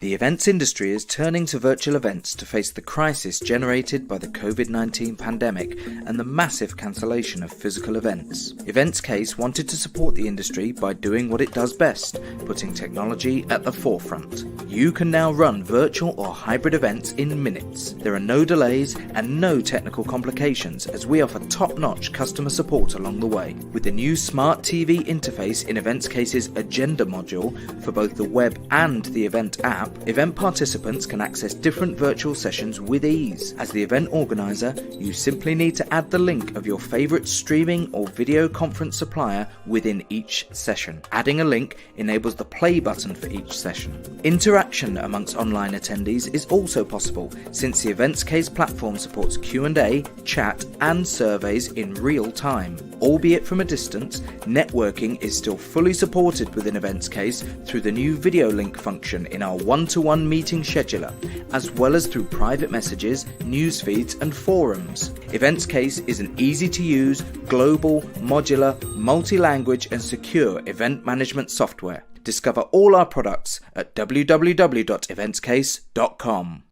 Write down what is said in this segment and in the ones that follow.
The events industry is turning to virtual events to face the crisis generated by the COVID-19 pandemic and the massive cancellation of physical events. Events Case wanted to support the industry by doing what it does best, putting technology at the forefront. You can now run virtual or hybrid events in minutes. There are no delays and no technical complications as we offer top-notch customer support along the way. With the new Smart TV interface in Events Case's Agenda module for both the web and the event app, event participants can access different virtual sessions with ease. As the event organizer, you simply need to add the link of your favorite streaming or video conference supplier within each session. Adding a link enables the play button for each session. Interaction amongst online attendees is also possible since the Events Case platform supports Q&A, chat and surveys in real time. Albeit from a distance, networking is still fully supported within Events Case through the new video link function in our one-to-one meeting scheduler, as well as through private messages, news feeds and forums. Events Case is an easy-to-use, global, modular, multi-language and secure event management software. Discover all our products at www.eventscase.com.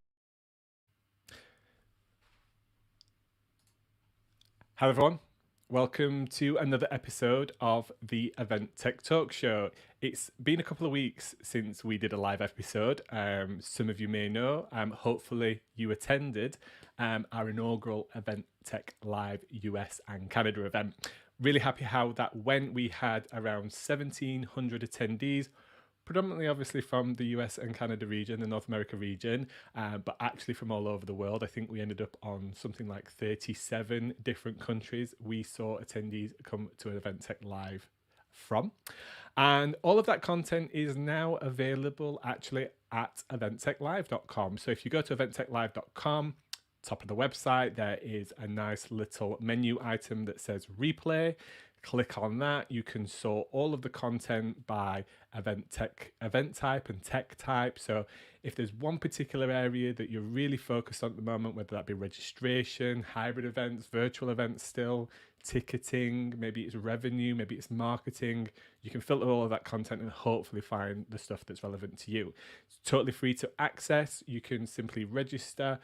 Hello everyone, welcome to another episode of the Event Tech Talk Show. It's been a couple of weeks since we did a live episode. Some of you may know, hopefully you attended our inaugural Event Tech Live US and Canada event. Really happy how that went. We had around 1,700 attendees, predominantly obviously from the US and Canada region, the North America region, but actually from all over the world. I think we ended up on something like 37 different countries we saw attendees come to an Event Tech Live from. And all of that content is now available actually at eventtechlive.com. So if you go to eventtechlive.com, top of the website, there is a nice little menu item that says replay. Click on that. You can sort all of the content by event type and tech type. So if there's one particular area that you're really focused on at the moment, whether that be registration, hybrid events, virtual events still, ticketing, maybe it's revenue, maybe it's marketing, you can filter all of that content and hopefully find the stuff that's relevant to you. It's totally free to access. You can simply register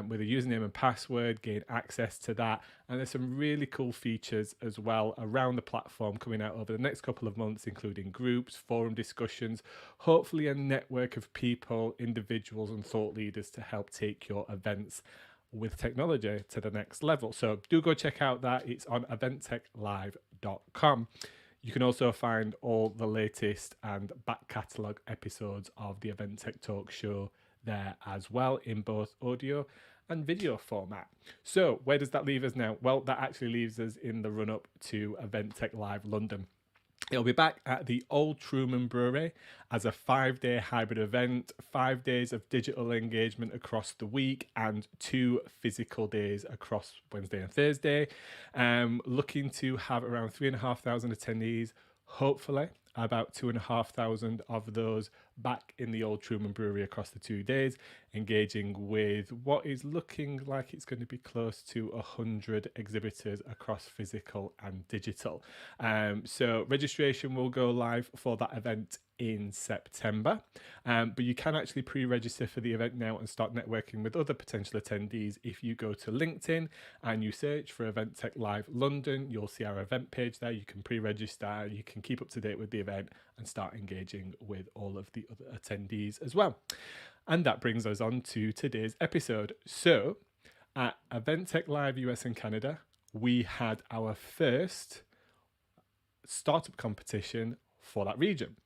with a username and password, gain access to that. And there's some really cool features as well around the platform coming out over the next couple of months, including groups, forum discussions, hopefully a network of people, individuals and thought leaders to help take your events with technology to the next level. So do go check out that. It's on eventtechlive.com. You can also find all the latest and back catalogue episodes of the Event Tech Talk Show there as well, in both audio and video format. So where does that leave us now? Well, that actually leaves us in the run-up to Event Tech Live London. It'll be back at the Old Truman Brewery as a 5-day hybrid event, 5 days of digital engagement across the week and 2 physical days across Wednesday and Thursday. Looking to have around 3,500 attendees, hopefully about 2,500 of those back in the Old Truman Brewery across the 2 days, engaging with what is looking like it's going to be close to 100 exhibitors across physical and digital. So registration will go live for that event in September, but you can actually pre-register for the event now and start networking with other potential attendees. If you go to LinkedIn and you search for Event Tech Live London, you'll see our event page there. You can pre-register, you can keep up to date with the event and start engaging with all of the other attendees as well. And that brings us on to today's episode. So at Event Tech Live US and Canada, we had our first startup competition for that region.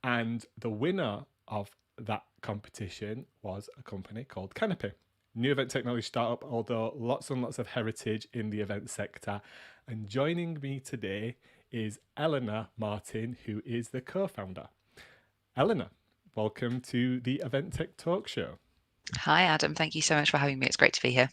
And the winner of that competition was a company called Canapii. New event technology startup, although lots and lots of heritage in the event sector. And joining me today is Eleanor Martin, who is the co-founder. Eleanor, welcome to the Event Tech Talk Show. Hi, Adam. Thank you so much for having me. It's great to be here.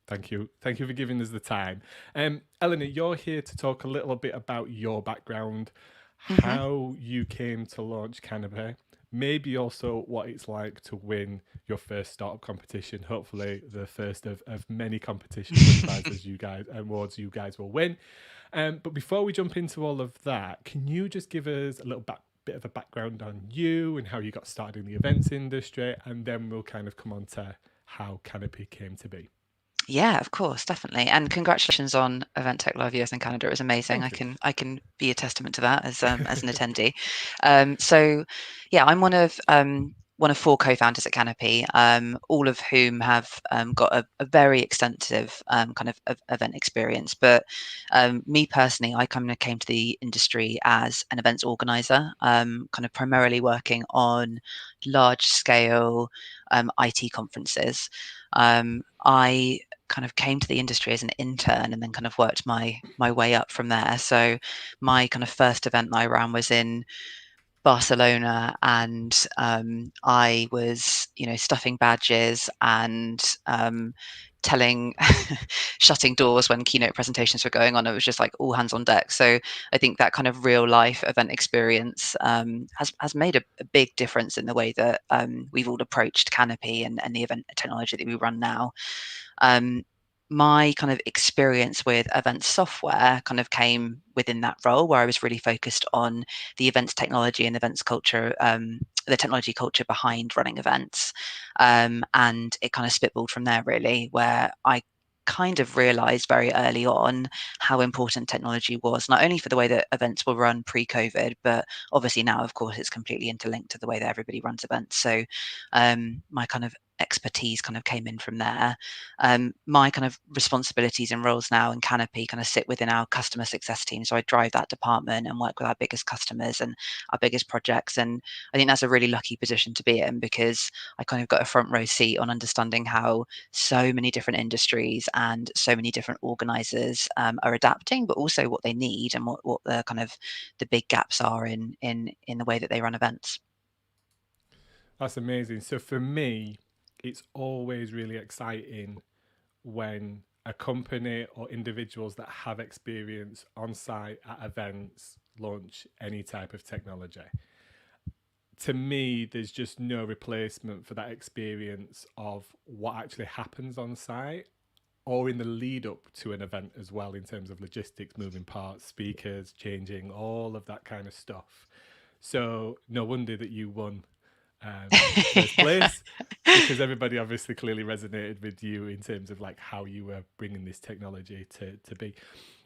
Thank you. Thank you for giving us the time. Eleanor, you're here to talk a little bit about your background, how you came to launch Canapii, maybe also what it's like to win your first startup competition, hopefully the first of many competitions and prizes awards you guys will win. But before we jump into all of that, can you just give us a little bit bit of a background on you and how you got started in the events industry, and then we'll kind of come on to how Canapii came to be. Yeah, of course, definitely. And congratulations on Event Tech Live US in Canada. It was amazing. Thank you. I can be a testament to that as an attendee. So yeah, I'm one of four co-founders at Canapii, all of whom have got a very extensive kind of event experience. But me personally, I kind of came to the industry as an events organizer, kind of primarily working on large scale IT conferences. I kind of came to the industry as an intern and then kind of worked my way up from there. So my kind of first event that I ran was in Barcelona, and I was, stuffing badges and telling, shutting doors when keynote presentations were going on. It was just like all hands on deck. So I think that kind of real life event experience has made a big difference in the way that we've all approached Canapii and the event technology that we run now. Um, my kind of experience with event software kind of came within that role where I was really focused on the events technology and events culture, the technology culture behind running events. And it kind of spitballed from there, really, where I kind of realized very early on how important technology was, not only for the way that events were run pre-COVID, but obviously now, of course, it's completely interlinked to the way that everybody runs events. So my kind of expertise kind of came in from there. My kind of responsibilities and roles now in Canapii kind of sit within our customer success team. So I drive that department and work with our biggest customers and our biggest projects. And I think that's a really lucky position to be in, because I kind of got a front row seat on understanding how so many different industries and so many different organizers are adapting, but also what they need and what the kind of the big gaps are in the way that they run events. That's amazing. So for me, it's always really exciting when a company or individuals that have experience on site at events launch any type of technology. To me, there's just no replacement for that experience of what actually happens on site or in the lead up to an event as well, in terms of logistics, moving parts, speakers changing, all of that kind of stuff. So no wonder that you won first place, because everybody obviously clearly resonated with you in terms of like how you were bringing this technology to be.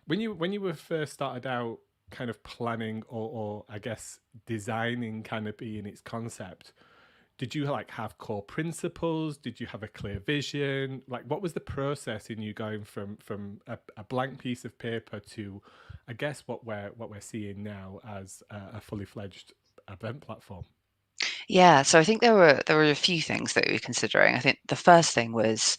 When you were first started out kind of planning or I guess designing Canapii in its concept, did you like have core principles? Did you have a clear vision? Like, what was the process in you going from a blank piece of paper to, I guess, what we're seeing now as a fully fledged event platform? Yeah, so I think there were a few things that we were considering. I think the first thing was,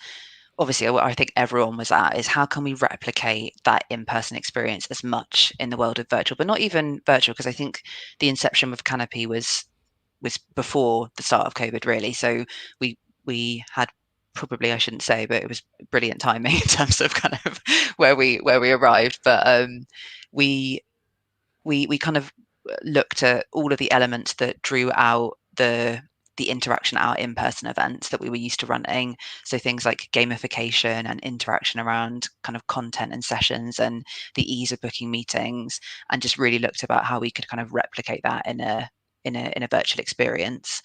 obviously what I think everyone was at, is how can we replicate that in-person experience as much in the world of virtual, but not even virtual, because I think the inception of Canopy was before the start of COVID, really. So we had, probably I shouldn't say, but it was brilliant timing in terms of kind of where we arrived. But we we kind of looked at all of the elements that drew out the interaction at our in-person events that we were used to running. So things like gamification and interaction around kind of content and sessions and the ease of booking meetings, and just really looked about how we could kind of replicate that in a virtual experience.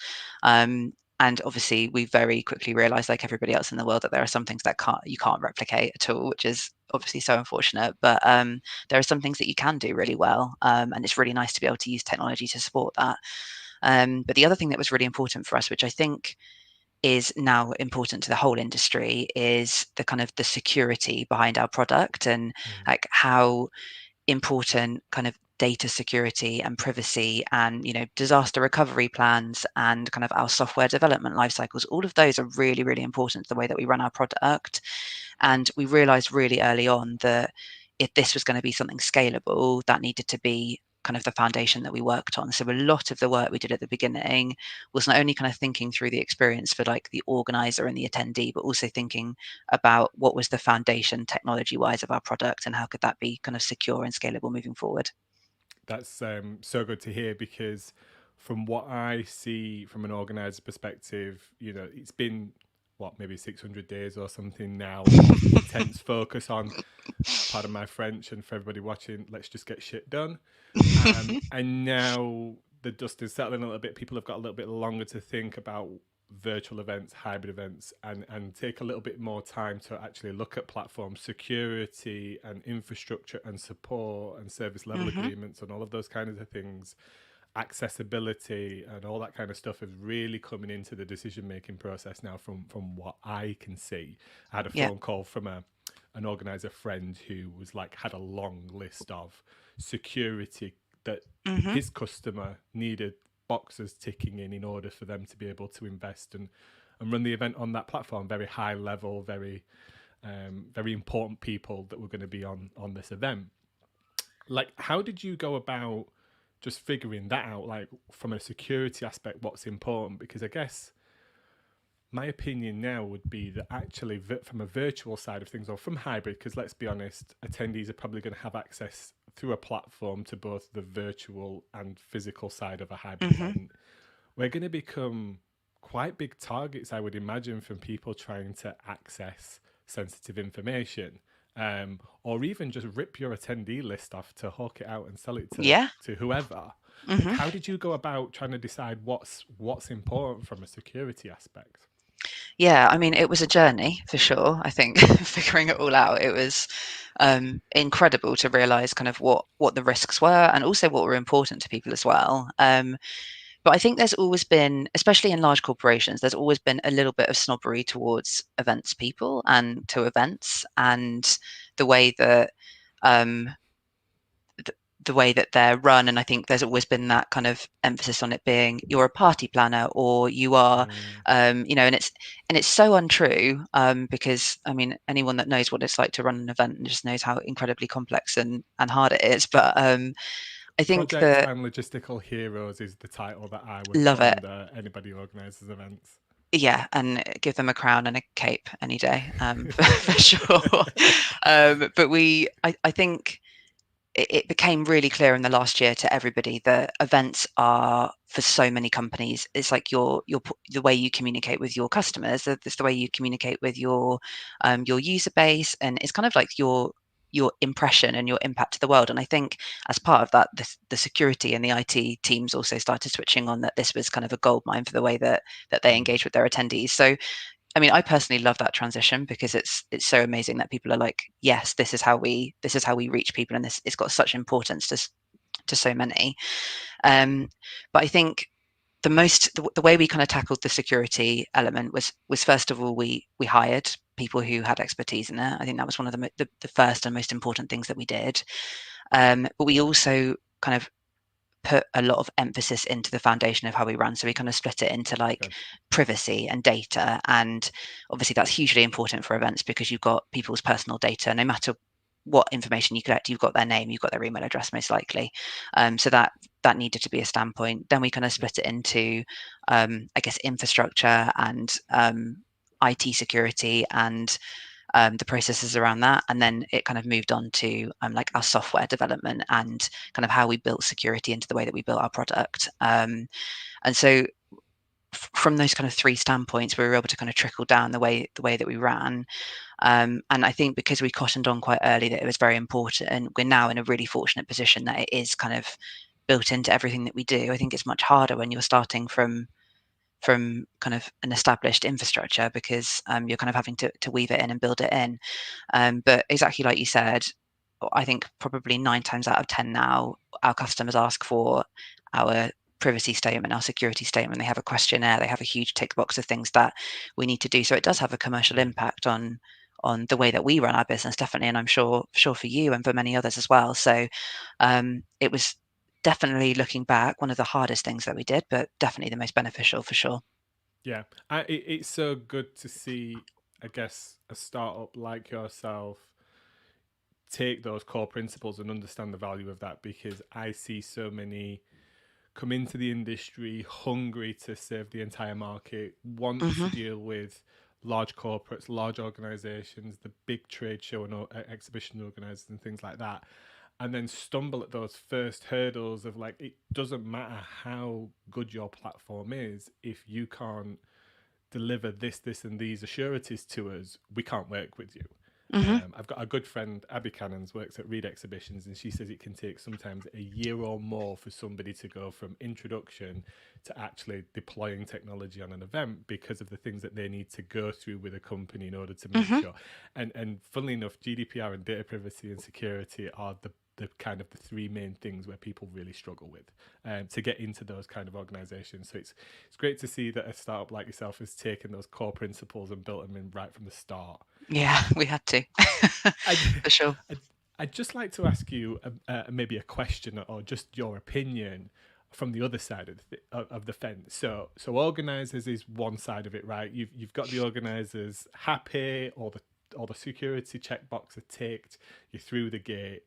And obviously, we very quickly realised, like everybody else in the world, that there are some things that you can't replicate at all, which is obviously so unfortunate. But there are some things that you can do really well, and it's really nice to be able to use technology to support that. But the other thing that was really important for us, which I think is now important to the whole industry, is the kind of the security behind our product, and like how important kind of data security and privacy and disaster recovery plans and kind of our software development life cycles, all of those are really, really important to the way that we run our product. And we realized really early on that if this was going to be something scalable, that needed to be kind of the foundation that we worked on. So a lot of the work we did at the beginning was not only kind of thinking through the experience for like the organizer and the attendee, but also thinking about what was the foundation technology wise of our product and how could that be kind of secure and scalable moving forward. That's so good to hear, because from what I see from an organizer perspective, it's been what, maybe 600 days or something now of intense focus on, pardon my French, and for everybody watching, let's just get shit done. And now the dust is settling a little bit, people have got a little bit longer to think about virtual events, hybrid events, and take a little bit more time to actually look at platform security and infrastructure and support and service level agreements and all of those kinds of things. Accessibility and all that kind of stuff is really coming into the decision making process now from what I can see. I had a phone call from an organizer friend who was like, had a long list of security that his customer needed boxes ticking in order for them to be able to invest and run the event on that platform. Very high level, very important people that were going to be on this event. Like, how did you go about just figuring that out, like from a security aspect, what's important? Because I guess my opinion now would be that actually from a virtual side of things, or from hybrid, because let's be honest, attendees are probably going to have access through a platform to both the virtual and physical side of a hybrid event. We're going to become quite big targets, I would imagine, from people trying to access sensitive information, or even just rip your attendee list off to hawk it out and sell it to whoever. Like, how did you go about trying to decide what's important from a security aspect? Yeah, I mean, it was a journey for sure. I think figuring it all out, it was incredible to realize kind of what the risks were and also what were important to people as well. But I think there's always been, especially in large corporations, there's always been a little bit of snobbery towards events people and to events and the way that um, the way that they're run. And I think there's always been that kind of emphasis on it being you're a party planner or you are, and it's so untrue, because I mean, anyone that knows what it's like to run an event just knows how incredibly complex and hard it is. But I think Project that and Logistical Heroes is the title that I would love put it. under anybody who organises events. Yeah, and give them a crown and a cape any day, for sure. But I think it became really clear in the last year to everybody that events are, for so many companies, it's like the way you communicate with your customers, it's the way you communicate with your user base, and it's kind of like your impression and your impact to the world. And I think as part of that, the security and the IT teams also started switching on that this was kind of a goldmine for the way that they engage with their attendees. So I mean, I personally love that transition because it's so amazing that people are like, yes, this is how we reach people, and it's got such importance to so many. But I think the way we kind of tackled the security element was first of all we hired people who had expertise in it. I think that was one of the first and most important things that we did. But we also kind of put a lot of emphasis into the foundation of how we run. So we kind of split it into like privacy and data. And obviously that's hugely important for events because you've got people's personal data. No matter what information you collect, you've got their name, you've got their email address most likely. So that needed to be a standpoint. Then we kind of split it into, I guess, infrastructure and IT security and the processes around that. And then it kind of moved on to like our software development and kind of how we built security into the way that we built our product. And so from those kind of three standpoints, we were able to kind of trickle down the way that we ran. And I think because we cottoned on quite early that it was very important, and we're now in a really fortunate position that it is kind of built into everything that we do. I think it's much harder when you're starting from kind of an established infrastructure because you're kind of having to weave it in and build it in. But exactly like you said, I think probably 9 times out of 10 now, our customers ask for our privacy statement, our security statement. They have a questionnaire, they have a huge tick box of things that we need to do. So it does have a commercial impact on the way that we run our business, definitely. And I'm sure for you and for many others as well. So it was definitely, looking back, one of the hardest things that we did, but definitely the most beneficial for sure. Yeah, it's so good to see, I guess, a startup like yourself take those core principles and understand the value of that, because I see so many come into the industry hungry to serve the entire market, want to deal with large corporates, large organizations, the big trade show and exhibition organizers and things like that, and then stumble at those first hurdles of like, it doesn't matter how good your platform is, if you can't deliver this and these assuraties to us, we can't work with you. I've got a good friend, Abby Cannons, works at Reed Exhibitions, and she says it can take sometimes a year or more for somebody to go from introduction to actually deploying technology on an event because of the things that they need to go through with a company in order to make sure. And funnily enough, GDPR and data privacy and security are the kind of the three main things where people really struggle with to get into those kind of organizations. So it's great to see that a startup like yourself has taken those core principles and built them in right from the start. Yeah, we had to. For sure. I'd just like to ask you maybe a question or just your opinion from the other side of the fence. So organizers is one side of it, right? You've got the organizers happy, all the security checkbox are ticked, you're through the gate.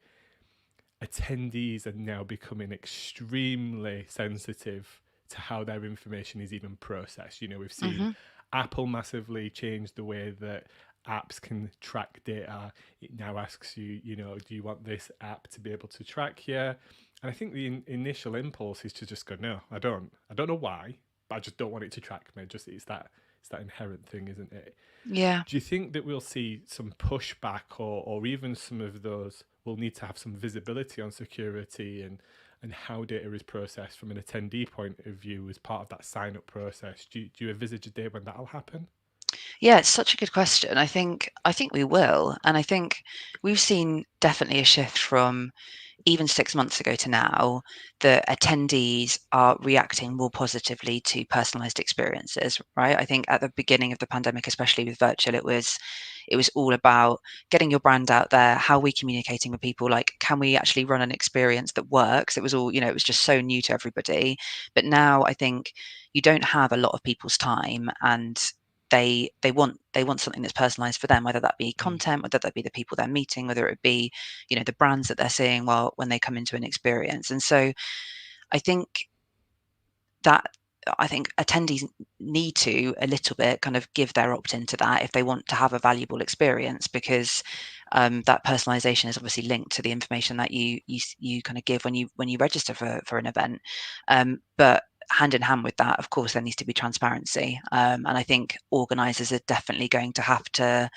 Attendees are now becoming extremely sensitive to how their information is even processed. You know, we've seen Apple massively change the way that apps can track data. It now asks you, you know, do you want this app to be able to track you? And I think the initial impulse is to just go, no, I don't know why, but I just don't want it to track me. Just it's that inherent thing, isn't it? Yeah. Do you think that we'll see some pushback or even some of those will need to have some visibility on security and how data is processed from an attendee point of view as part of that sign-up process? Do you envisage a day when that'll happen? Yeah, it's such a good question. I think we will, and I think we've seen definitely a shift from even 6 months ago to now. The attendees are reacting more positively to personalized experiences, right? I think at the beginning of the pandemic, especially with virtual, it was all about getting your brand out there. How are we communicating with people? Like, can we actually run an experience that works? It was all, it was just so new to everybody. But now I think you don't have a lot of people's time, and they want something that's personalized for them, whether that be content, whether that be the people they're meeting, whether it be the brands that they're seeing when they come into an experience. And so I think attendees need to a little bit kind of give their opt-in to that if they want to have a valuable experience, because that personalization is obviously linked to the information that you kind of give when you register for an event. But hand in hand with that, of course, there needs to be transparency. And I think organizers are definitely going to have to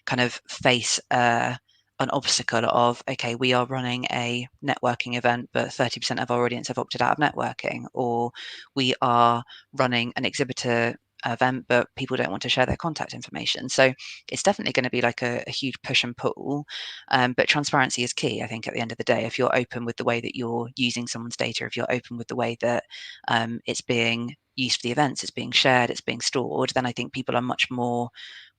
kind of face an obstacle of, okay, we are running a networking event, but 30% of our audience have opted out of networking, or we are running an exhibitor event, but people don't want to share their contact information. So it's definitely going to be like a huge push and pull. But transparency is key, I think, at the end of the day. If you're open with the way that you're using someone's data, if you're open with the way that it's being used for the events, it's being shared, it's being stored, then I think people are much more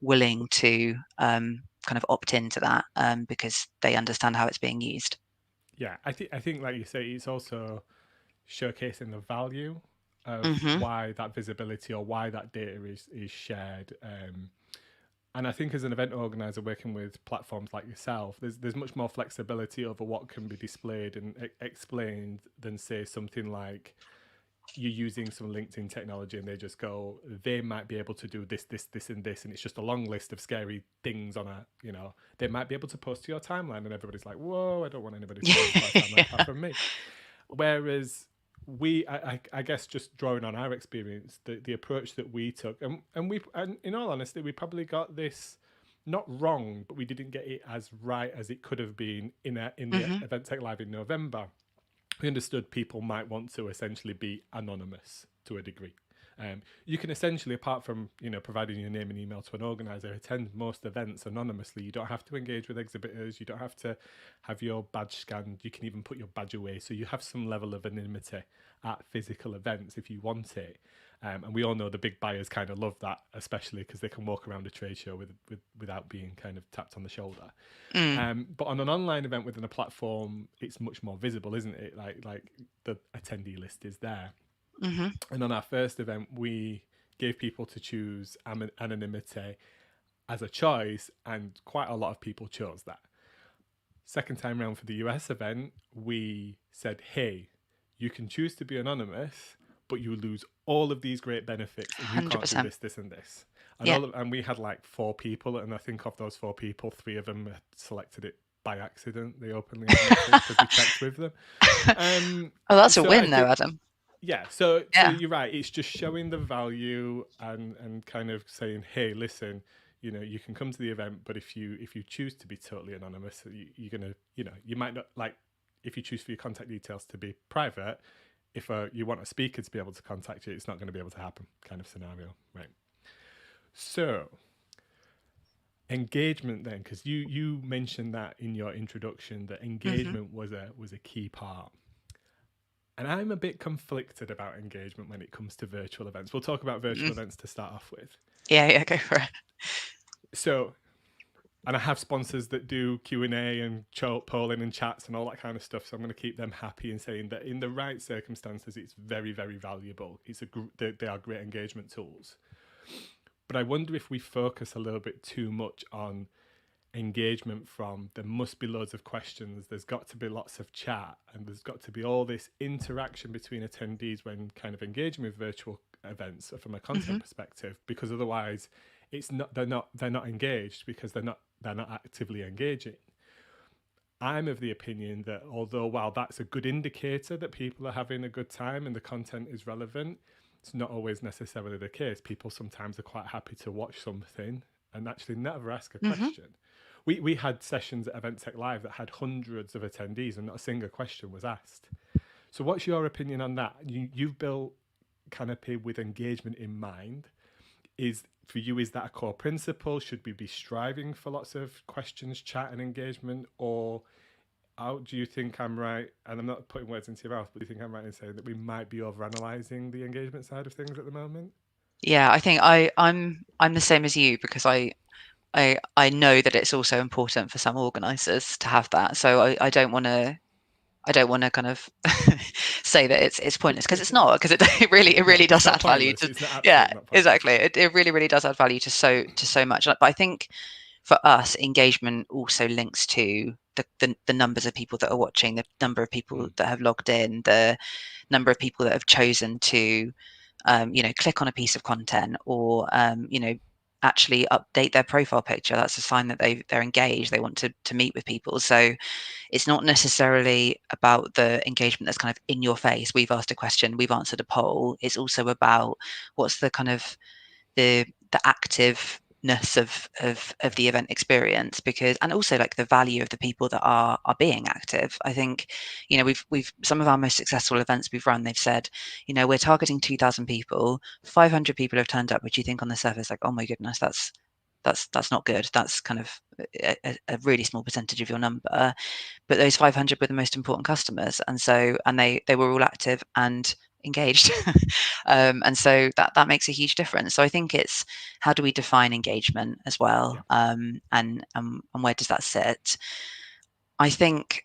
willing to kind of opt into that because they understand how it's being used. Yeah, I think like you say, it's also showcasing the value of why that visibility or why that data is shared. And I think as an event organizer working with platforms like yourself, there's much more flexibility over what can be displayed and explained than, say, something like you're using some LinkedIn technology and they just go, they might be able to do this, and this, and it's just a long list of scary things on they might be able to post to your timeline, and everybody's like, whoa, I don't want anybody to post to my timeline apart from me. Whereas I guess just drawing on our experience, the approach that we took, and in all honesty, we probably got this not wrong, but we didn't get it as right as it could have been in the Event Tech Live in November. We understood people might want to essentially be anonymous to a degree. You can essentially, apart from providing your name and email to an organizer, attend most events anonymously. You don't have to engage with exhibitors. You don't have to have your badge scanned. You can even put your badge away. So you have some level of anonymity at physical events if you want it. And we all know the big buyers kind of love that, especially because they can walk around a trade show without being kind of tapped on the shoulder. But on an online event within a platform, it's much more visible, isn't it? Like the attendee list is there. And on our first event, we gave people to choose anonymity as a choice, and quite a lot of people chose that. Second time round for the US event, we said, hey, you can choose to be anonymous, but you lose all of these great benefits, and you 100%. can't do this, this, and this. And we had like 4 people, and I think of those 4 people, 3 of them selected it by accident. They openly admitted because we checked with them. That's a win, though, Adam. Yeah, so you're right. It's just showing the value and kind of saying, hey, listen, you can come to the event, but if you choose to be totally anonymous, you're gonna, you might not like, if you choose for your contact details to be private, if you want a speaker to be able to contact you, it's not going to be able to happen, kind of scenario, right? So engagement then, because you mentioned that in your introduction, that engagement was a key part. And I'm a bit conflicted about engagement when it comes to virtual events. We'll talk about virtual events to start off with. Yeah, go for it. So, and I have sponsors that do Q&A and polling and chats and all that kind of stuff. So I'm going to keep them happy in saying that in the right circumstances, it's very, very valuable. They are great engagement tools. But I wonder if we focus a little bit too much on engagement from there must be loads of questions, there's got to be lots of chat, and there's got to be all this interaction between attendees when kind of engaging with virtual events from a content perspective, because otherwise they're not engaged, because they're not actively engaging. I'm of the opinion that although while that's a good indicator that people are having a good time and the content is relevant, it's not always necessarily the case. People sometimes are quite happy to watch something and actually never ask a question. We had sessions at Event Tech Live that had hundreds of attendees and not a single question was asked. So what's your opinion on that? You've built Canapii with engagement in mind. For you, is that a core principle? Should we be striving for lots of questions, chat and engagement? Or do you think I'm right? And I'm not putting words into your mouth, but do you think I'm right in saying that we might be overanalyzing the engagement side of things at the moment? Yeah, I think I'm the same as you, because I know that it's also important for some organisers to have that. So I don't want to kind of say that it's pointless, because it's not, because it really does add value to, it's not yeah, not exactly, it really does add value to so much. But I think for us, engagement also links to the numbers of people that are watching, the number of people that have logged in, the number of people that have chosen to click on a piece of content, or actually update their profile picture. That's a sign that they're engaged, they want to meet with people. So it's not necessarily about the engagement that's kind of in your face. We've asked a question, we've answered a poll. It's also about what's the kind of the activeness of the event experience, because, and also like the value of the people that are being active. I think, we've some of our most successful events we've run, they've said, we're targeting 2,000 people, 500 people have turned up, which you think on the surface like, oh my goodness, that's not good. That's kind of a really small percentage of your number, but those 500 were the most important customers, and they were all active and engaged. And so that makes a huge difference. So I think it's, how do we define engagement as well? And where does that sit? I think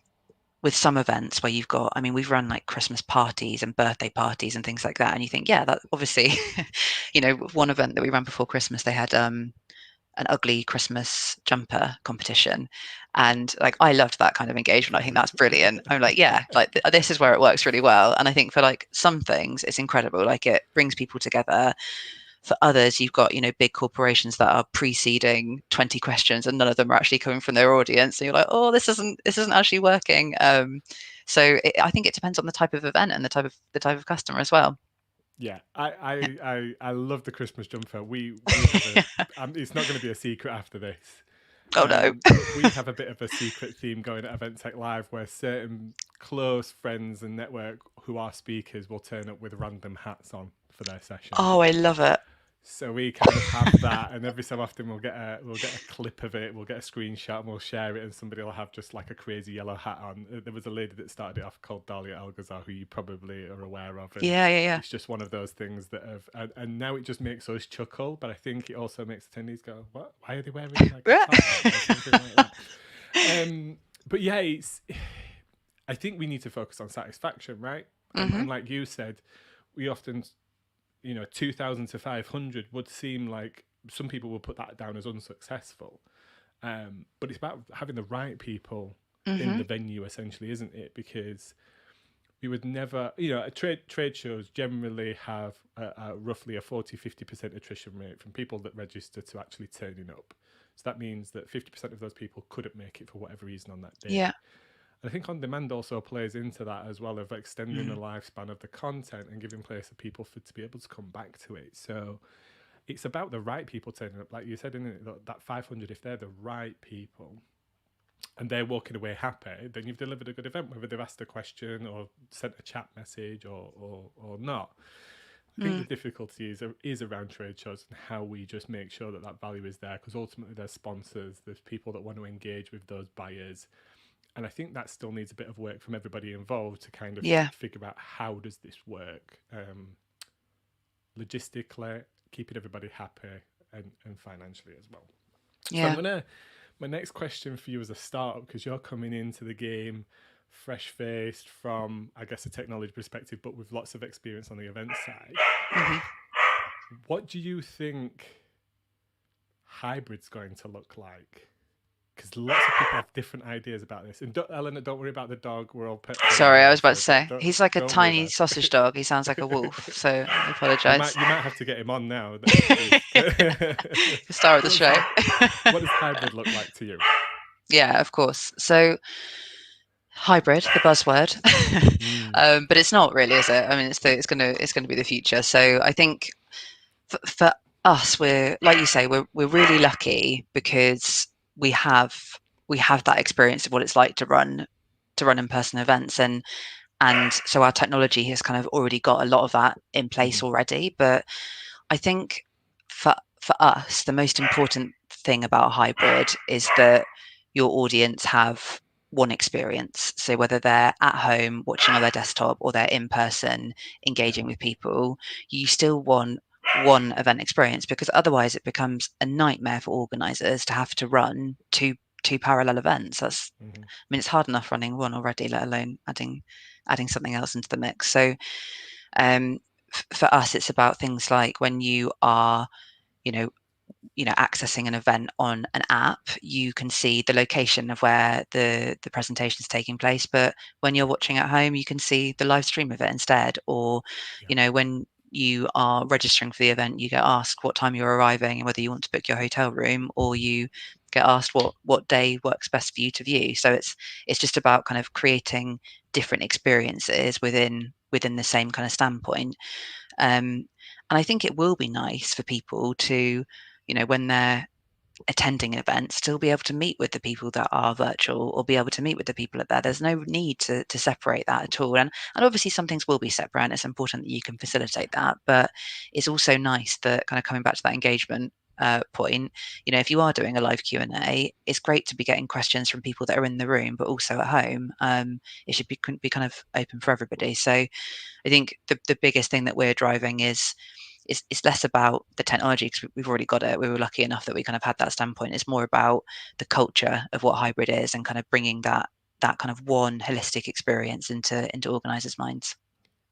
with some events where you've got, I mean, we've run like Christmas parties and birthday parties and things like that, and you think, yeah, that obviously, one event that we ran before Christmas, they had an ugly Christmas jumper competition, and like I loved that kind of engagement. I think that's brilliant. I'm like, yeah, like this is where it works really well. And I think for like some things it's incredible, like it brings people together. For others, you've got big corporations that are preceding 20 questions and none of them are actually coming from their audience, and you're like, oh, this isn't actually working. So I think it depends on the type of event and the type of customer as well. Yeah, I love the Christmas jumper. We have it's not going to be a secret after this. Oh no. We have a bit of a secret theme going at Event Tech Live, where certain close friends and network who are speakers will turn up with random hats on for their session. Oh, I love it. So we kind of have that, and every so often we'll get a clip of it, we'll get a screenshot, and we'll share it, and somebody will have just like a crazy yellow hat on. There was a lady that started it off called Dahlia Algazar, who you probably are aware of. Yeah. It's just one of those things that have, and now it just makes us chuckle, but I think it also makes attendees go, "What? Why are they wearing like a top hat?" or something like that? But yeah, I think we need to focus on satisfaction, right? And like you said, we often, 2,000 to 500 would seem like some people will put that down as unsuccessful. But it's about having the right people in the venue, essentially, isn't it? Because we would never, trade shows generally have roughly a 40-50% attrition rate from people that register to actually turning up. So that means that 50% of those people couldn't make it for whatever reason on that day. Yeah. I think on demand also plays into that as well, of extending the lifespan of the content and giving place for people to be able to come back to it. So it's about the right people turning up. Like you said, in that 500, if they're the right people and they're walking away happy, then you've delivered a good event, whether they've asked a question or sent a chat message or not. I think the difficulty is around trade shows and how we just make sure that that value is there, because ultimately there's sponsors, there's people that want to engage with those buyers. And I think that still needs a bit of work from everybody involved to kind of figure out how does this work logistically, keeping everybody happy and financially as well. Yeah. So my next question for you as a startup, because you're coming into the game fresh-faced from, I guess, a technology perspective, but with lots of experience on the event side. What do you think hybrid's going to look like? Because lots of people have different ideas about this. And Eleanor, don't worry about the dog. We're all pet. Sorry, I was about to say. Don't He's like a worry tiny about it. sausage dog. He sounds like a wolf, so I You apologise. might have to get him on now. The star of the show. What does hybrid look like to you? Yeah, of course. So hybrid, the buzzword, but it's not really, is it? I mean, it's gonna be the future. So I think for us, we're, like you say, we're really lucky because we have that experience of what it's like to run in-person events, and so our technology has kind of already got a lot of that in place already. But I think for us, the most important thing about hybrid is that your audience have one experience. So whether they're at home watching on their desktop or they're in person engaging with people, you still want one event experience, because otherwise it becomes a nightmare for organizers to have to run two parallel events. That's I mean, it's hard enough running one already, let alone adding something else into the mix. So for us, it's about things like when you are, you know, accessing an event on an app, you can see the location of where the presentation is taking place. But when you're watching at home, you can see the live stream of it instead. Or, when you are registering for the event, you get asked what time you're arriving and whether you want to book your hotel room, or you get asked what day works best for you to view. So it's just about kind of creating different experiences within the same kind of standpoint. And I think it will be nice for people to, when they're attending events, still be able to meet with the people that are virtual, or be able to meet with the people at there. There's no need to separate that at all. And obviously some things will be separate, and it's important that you can facilitate that. But it's also nice that, kind of coming back to that engagement point, if you are doing a live Q&A, it's great to be getting questions from people that are in the room, but also at home. It should be kind of open for everybody. So I think the biggest thing that we're driving is it's less about the technology, because we've already got it. We were lucky enough that we kind of had that standpoint. It's more about the culture of what hybrid is, and kind of bringing that kind of one holistic experience into organisers' minds.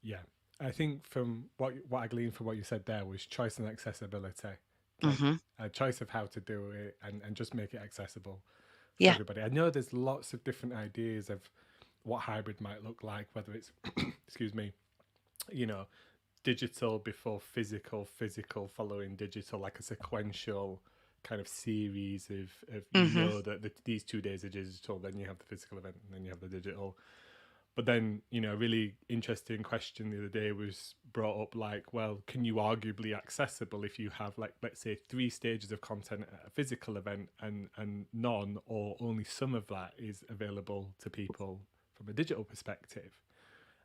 Yeah, I think from what I gleaned from what you said there was choice and accessibility. Like a choice of how to do it, and just make it accessible for everybody. I know there's lots of different ideas of what hybrid might look like, whether it's excuse me, digital before physical following digital, like a sequential kind of series of that these 2 days are digital, then you have the physical event, and then you have the digital. But then, a really interesting question the other day was brought up, like, well, can you arguably accessible if you have, like, let's say 3 stages of content at a physical event, and none or only some of that is available to people from a digital perspective?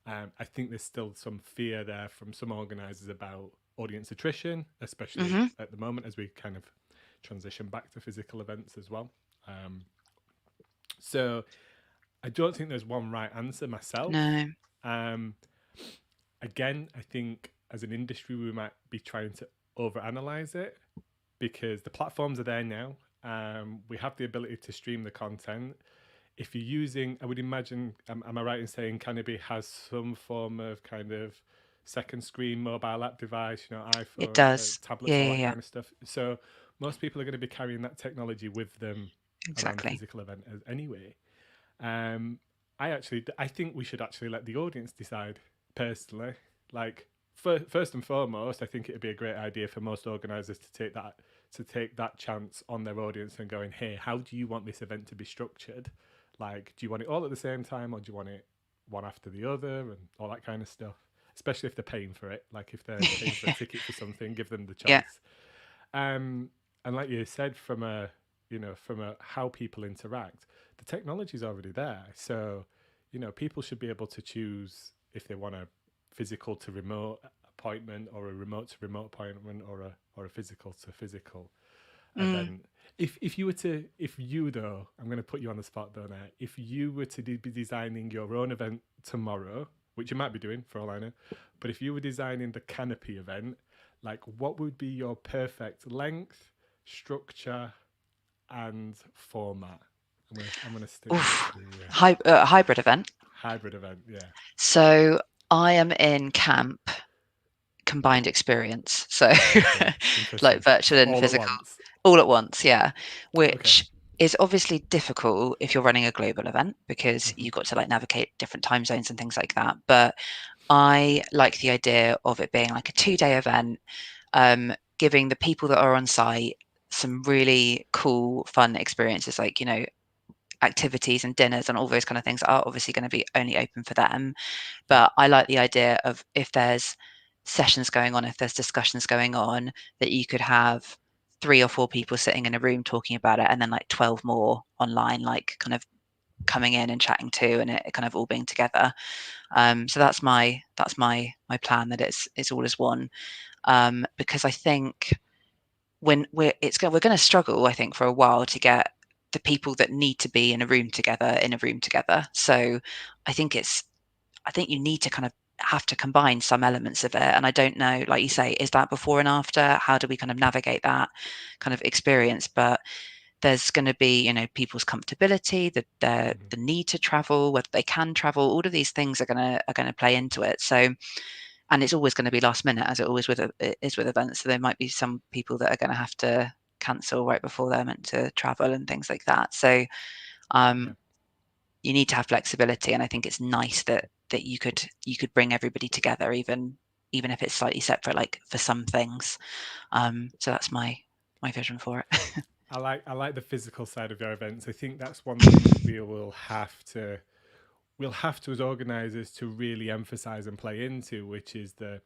I think there's still some fear there from some organisers about audience attrition, especially at the moment as we kind of transition back to physical events as well. So I don't think there's one right answer myself. No. Again, I think as an industry, we might be trying to overanalyze it, because the platforms are there now. We have the ability to stream the content. If you're using, I would imagine, am I right in saying Canapii has some form of kind of second screen mobile app device, iPhone, It does. tablets, all that kind of stuff. So most people are going to be carrying that technology with them around the physical event anyway. I think we should actually let the audience decide, personally. Like, first and foremost, I think it'd be a great idea for most organisers to take that chance on their audience and going, hey, how do you want this event to be structured? Like, do you want it all at the same time, or do you want it one after the other, and all that kind of stuff? Especially if they're paying for it. Like, if they're paying for a ticket for something, give them the choice. And like you said, from a from a how people interact, the technology is already there. So people should be able to choose if they want a physical to remote appointment, or a remote to remote appointment, or a physical to physical event. If you though, I'm going to put you on the spot though now. If you were to be designing your own event tomorrow, which you might be doing for all I know, but if you were designing the Canapii event, like what would be your perfect length, structure, and format? I'm gonna stick Oof. to Hybrid event. hybrid event. Yeah. So I am in camp combined experience. So Okay. like Interesting. virtual So and all at physical once. all at once, yeah. Okay. Which is obviously difficult if you're running a global event because Hmm. you've got to like navigate different time zones and things like that. But I like the idea of it being like a 2-day event, giving the people that are on site some really cool, fun experiences, like, activities and dinners and all those kind of things are obviously going to be only open for them. Yeah. But I like the idea of, if there's sessions going on, if there's discussions going on, that you could have 3 or 4 people sitting in a room talking about it, and then like 12 more online, like kind of coming in and chatting too, and it kind of all being together. So that's my plan, that it's all as one. Because I think when we're going to struggle, I think, for a while to get the people that need to be in a room together. So I think you need to kind of have to combine some elements of it. And I don't know, like you say, is that before and after? How do we kind of navigate that kind of experience? But there's going to be, people's comfortability, the need to travel, whether they can travel. All of these things are going to play into it. So, and it's always going to be last minute, as it always is with events. So there might be some people that are going to have to cancel right before they're meant to travel and things like that. So Yeah. um, you need to have flexibility, and I think it's nice that you could bring everybody together, even if it's slightly separate, like for some things. So that's my vision for it. I like the physical side of your events. I think that's one thing we'll have to as organisers to really emphasise and play into, which is the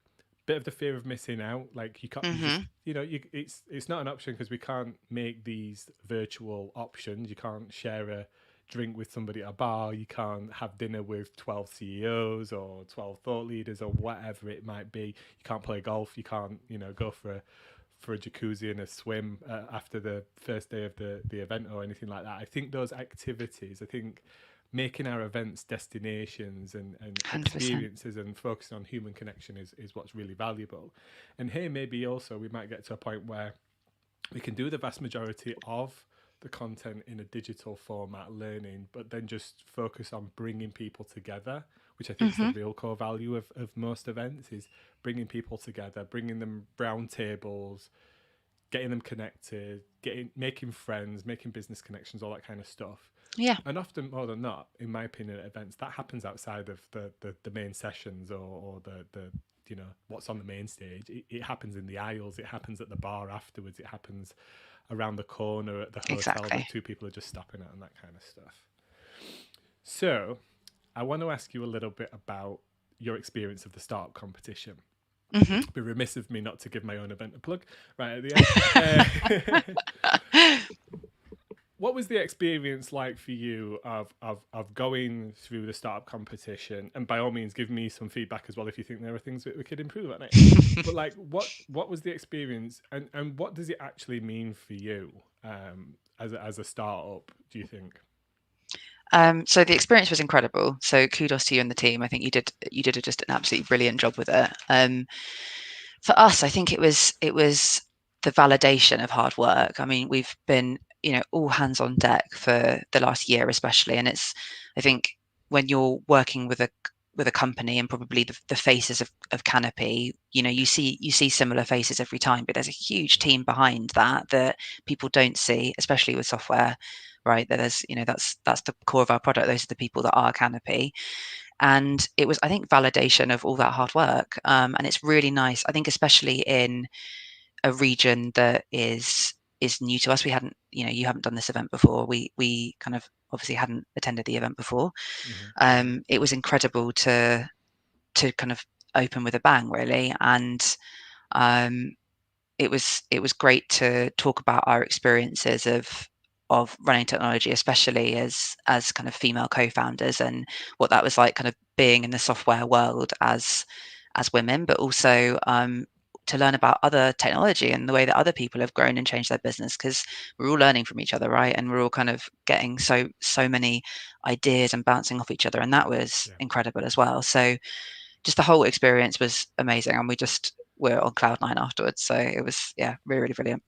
bit of the fear of missing out. Like you can't, you just, Hmm. it's not an option because we can't make these virtual options. You can't share a drink with somebody at a bar. You can't have dinner with 12 CEOs or 12 thought leaders or whatever it might be. You can't play golf. You can't, go for a jacuzzi and a swim after the first day of the event or anything like that. I think those activities, making our events destinations and 100%. experiences and focusing on human connection is what's really valuable. And here, maybe also we might get to a point where we can do the vast majority of the content in a digital format learning, but then just focus on bringing people together, which I think is the Hmm. real core value of most events, is bringing people together, bringing them round tables, getting them connected, making friends, making business connections, all that kind of stuff. Yeah, And often more than not, in my opinion, at events, that happens outside of the main sessions, or the what's on the main stage. It happens in the aisles, it happens at the bar afterwards, it happens around the corner at the hotel that exactly. two people are just stopping at, and that kind of stuff. So I want to ask you a little bit about your experience of the startup competition. Hmm. It'd be remiss of me not to give my own event a plug right at the end. What was the experience like for you of going through the startup competition? And by all means, give me some feedback as well if you think there are things that we could improve on it. But like, what was the experience, and what does it actually mean for you as a startup? Do you think? So the experience was incredible. So kudos to you and the team. I think you did just an absolutely brilliant job with it. For us, I think it was the validation of hard work. I mean, we've been, all hands on deck for the last year, especially, and I think when you're working with a company, and probably the faces of Canopy, you see similar faces every time, but there's a huge team behind that people don't see, especially with software, right? That there's, that's the core of our product. Those are the people that are Canopy. And it was, I think, validation of all that hard work. And it's really nice, I think, especially in a region that is new to us. We hadn't, you haven't done this event before. We kind of obviously hadn't attended the event before. Hmm. It was incredible to kind of open with a bang, really. And um, it was great to talk about our experiences of running technology, especially as kind of female co-founders, and what that was like kind of being in the software world as women, but also to learn about other technology and the way that other people have grown and changed their business, because we're all learning from each other, right? And we're all kind of getting so many ideas and bouncing off each other, and that was incredible as well. So just the whole experience was amazing, and we're on cloud nine afterwards. So it was really, really brilliant.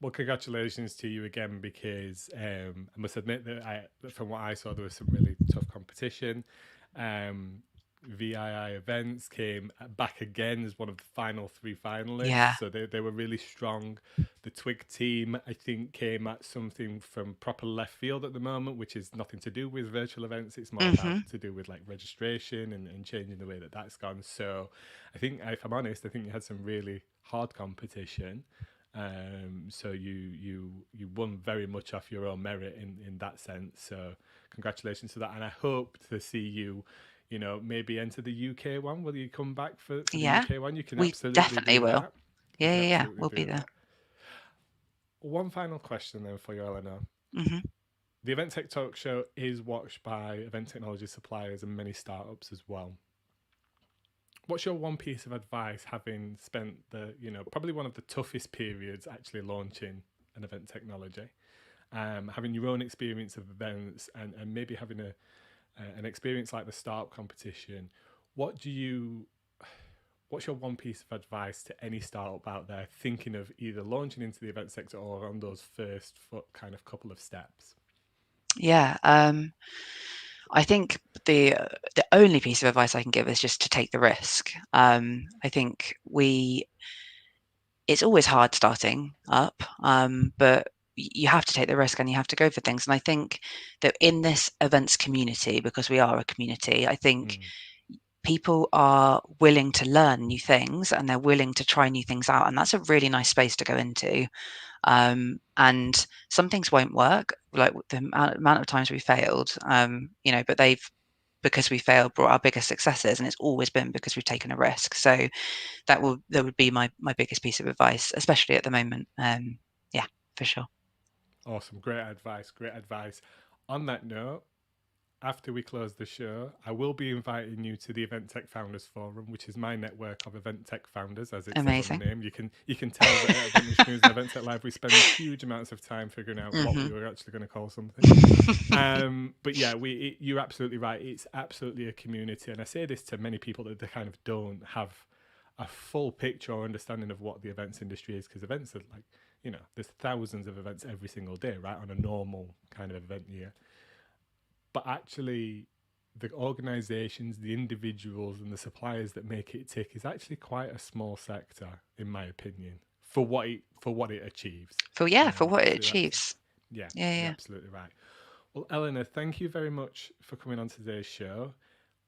Well, congratulations to you again, because I must admit that from what I saw, there was some really tough competition. VII Events came back again as one of the final 3 finalists, so they were really strong. The Twig team, I think, came at something from proper left field at the moment, which is nothing to do with virtual events. It's more about to do with like registration and changing the way that that's gone. So I think, if I'm honest, I think you had some really hard competition. So you won very much off your own merit in that sense. So congratulations to that, and I hope to see you, maybe enter the UK one. Will you come back for the UK one? You can absolutely definitely do will. that. Yeah, we'll be there. One final question then for you, Eleanor. The Event Tech Talk Show is watched by event technology suppliers and many startups as well. What's your one piece of advice, having spent probably one of the toughest periods actually launching an event technology, having your own experience of events and maybe having an experience like the startup competition? What's your one piece of advice to any startup out there thinking of either launching into the event sector or on those first kind of couple of steps? I think the only piece of advice I can give is just to take the risk. I think it's always hard starting up, but you have to take the risk and you have to go for things. And I think that in this events community, because we are a community, I think people are willing to learn new things and they're willing to try new things out. And that's a really nice space to go into. And some things won't work, like the amount of times we failed, but because we failed, brought our biggest successes, and it's always been because we've taken a risk. So that would be my biggest piece of advice, especially at the moment. For sure. Awesome. Great advice. On that note, after we close the show, I will be inviting you to the Event Tech Founders Forum, which is my network of event tech founders, as it says on the name. You can tell that at Event News and Event Tech Live, we spend huge amounts of time figuring out what we were actually going to call something. But yeah, you're absolutely right. It's absolutely a community. And I say this to many people that they kind of don't have a full picture or understanding of what the events industry is, because events are like, there's thousands of events every single day, right, on a normal kind of event year. But actually, the organizations, the individuals, and the suppliers that make it tick is actually quite a small sector, in my opinion, for what it achieves. For what it achieves. You're absolutely right. Well, Eleanor, thank you very much for coming on today's show.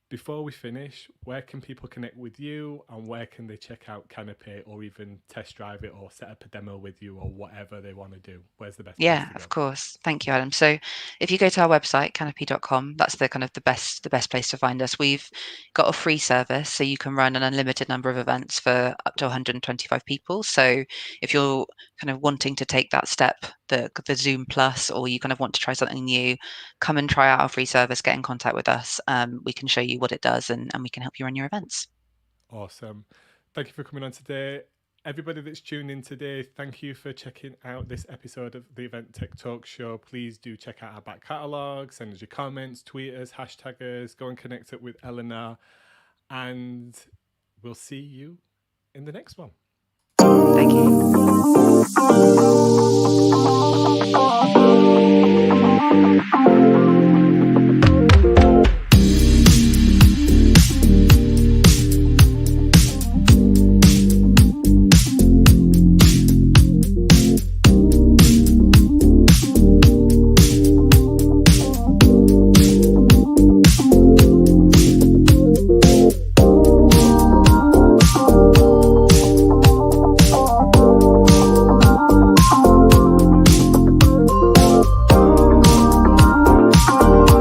Before we finish, where can people connect with you, and where can they check out Canapii, or even test drive it, or set up a demo with you, or whatever they want to do? Where's the best place to go? Of course. Thank you, Adam. So if you go to our website, canapii.com, that's the kind of the best place to find us. We've got a free service, so you can run an unlimited number of events for up to 125 people. So if you're kind of wanting to take that step, the Zoom Plus, or you kind of want to try something new, come and try out our free service, get in contact with us. We can show you what it does, and we can help you run your events. Awesome. Thank you for coming on today. Everybody that's tuned in today, thank you for checking out this episode of the Event Tech Talk Show. Please do check out our back catalogue, send us your comments, tweet us, hashtag us, go and connect up with Eleanor, and we'll see you in the next one. Thank you.